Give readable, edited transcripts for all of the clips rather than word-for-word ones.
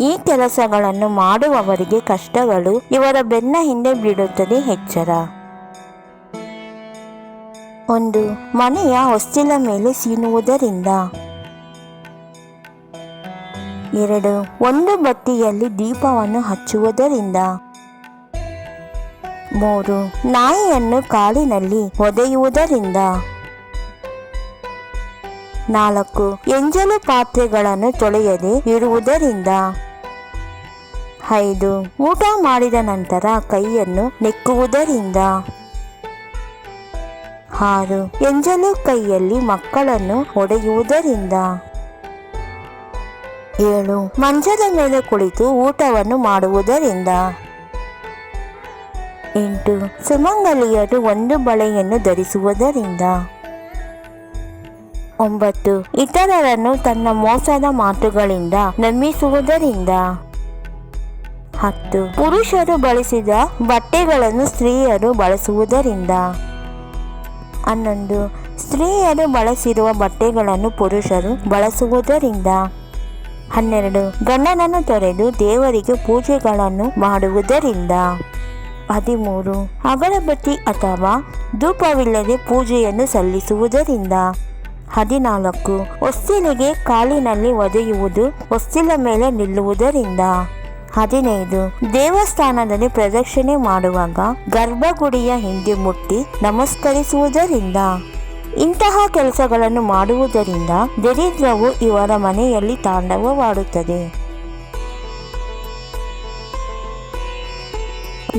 ಈ ಕೆಲಸಗಳನ್ನು ಮಾಡುವವರಿಗೆ ಕಷ್ಟಗಳು ಇವರ ಬೆನ್ನ ಹಿಂದೆ ಬೀಳುತ್ತದೆ. ಎಚ್ಚರ. 1. ಮನೆಯ ಹೊಸ್ತಿಲ ಮೇಲೆ ಸೀನುವುದರಿಂದ. 2. ಒಂದು ಬತ್ತಿಯಲ್ಲಿ ದೀಪವನ್ನು ಹಚ್ಚುವುದರಿಂದ. 3. ನಾಯಿಯನ್ನು ಕಾಲಿನಲ್ಲಿ ಒದೆಯುವುದರಿಂದ. 4. ಎಂಜಲು ಪಾತ್ರೆಗಳನ್ನು ತೊಳೆಯದೆ ಇರುವುದರಿಂದ. 5. ಊಟ ಮಾಡಿದ ನಂತರ ಕೈಯನ್ನು ನೆಕ್ಕುವುದರಿಂದ. 6. ಎಂಜಲು ಕೈಯಲ್ಲಿ ಮಕ್ಕಳನ್ನು ಹೊಡೆಯುವುದರಿಂದ. 7. ಮಂಚದ ಮೇಲೆ ಕುಳಿತು ಊಟವನ್ನು ಮಾಡುವುದರಿಂದ. 8. ಸುಮಂಗಲಿಯರು ಒಂದು ಬಳೆಯನ್ನು ಧರಿಸುವುದರಿಂದ. 9. ಇತರರನ್ನು ತನ್ನ ಮೋಸದ ಮಾತುಗಳಿಂದ ನಂಬಿಸುವುದರಿಂದ. 10. ಪುರುಷರು ಬಳಸಿದ ಬಟ್ಟೆಗಳನ್ನು ಸ್ತ್ರೀಯರು ಬಳಸುವುದರಿಂದ. 11. ಸ್ತ್ರೀಯರು ಬಳಸಿರುವ ಬಟ್ಟೆಗಳನ್ನು ಪುರುಷರು ಬಳಸುವುದರಿಂದ. 12. ಗಂಡನನ್ನು ತೊರೆದು ದೇವರಿಗೆ ಪೂಜೆಗಳನ್ನು ಮಾಡುವುದರಿಂದ. 13. ಅಗರಬತ್ತಿ ಅಥವಾ ಧೂಪವಿಲ್ಲದೆ ಪೂಜೆಯನ್ನು ಸಲ್ಲಿಸುವುದರಿಂದ. 14. ಹೊಸ್ತಿಲಿಗೆ ಕಾಲಿನಲ್ಲಿ ಒದೆಯುವುದು ಹೊಸ್ತಿಲ ಮೇಲೆ ನಿಲ್ಲುವುದರಿಂದ. 15. ದೇವಸ್ಥಾನದಲ್ಲಿ ಪ್ರದಕ್ಷಿಣೆ ಮಾಡುವಾಗ ಗರ್ಭಗುಡಿಯ ಹಿಂದೆ ಮುಟ್ಟಿ ನಮಸ್ಕರಿಸುವುದರಿಂದ. ಇಂತಹ ಕೆಲಸಗಳನ್ನು ಮಾಡುವುದರಿಂದ ದರಿದ್ರವು ಇವರ ಮನೆಯಲ್ಲಿ ತಾಂಡವವಾಡುತ್ತದೆ.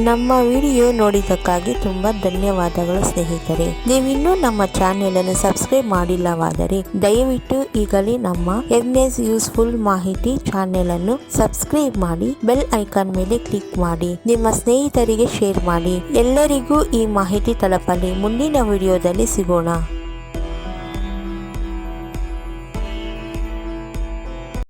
ನಮ್ಮ ವಿಡಿಯೋ ನೋಡಿದ್ದಕ್ಕಾಗಿ ತುಂಬ ಧನ್ಯವಾದಗಳು ಸ್ನೇಹಿತರೆ. ನೀವಿನ್ನೂ ನಮ್ಮ ಚಾನೆಲನ್ನು ಸಬ್ಸ್ಕ್ರೈಬ್ ಮಾಡಿಲ್ಲವಾದರೆ ದಯವಿಟ್ಟು ಈಗಲೇ ನಮ್ಮ ಎನ್ಎಸ್ ಯೂಸ್ಫುಲ್ ಮಾಹಿತಿ ಚಾನೆಲನ್ನು ಸಬ್ಸ್ಕ್ರೈಬ್ ಮಾಡಿ ಬೆಲ್ ಐಕಾನ್ ಮೇಲೆ ಕ್ಲಿಕ್ ಮಾಡಿ ನಿಮ್ಮ ಸ್ನೇಹಿತರಿಗೆ ಶೇರ್ ಮಾಡಿ. ಎಲ್ಲರಿಗೂ ಈ ಮಾಹಿತಿ ತಲುಪಲಿ. ಮುಂದಿನ ವಿಡಿಯೋದಲ್ಲಿ ಸಿಗೋಣ.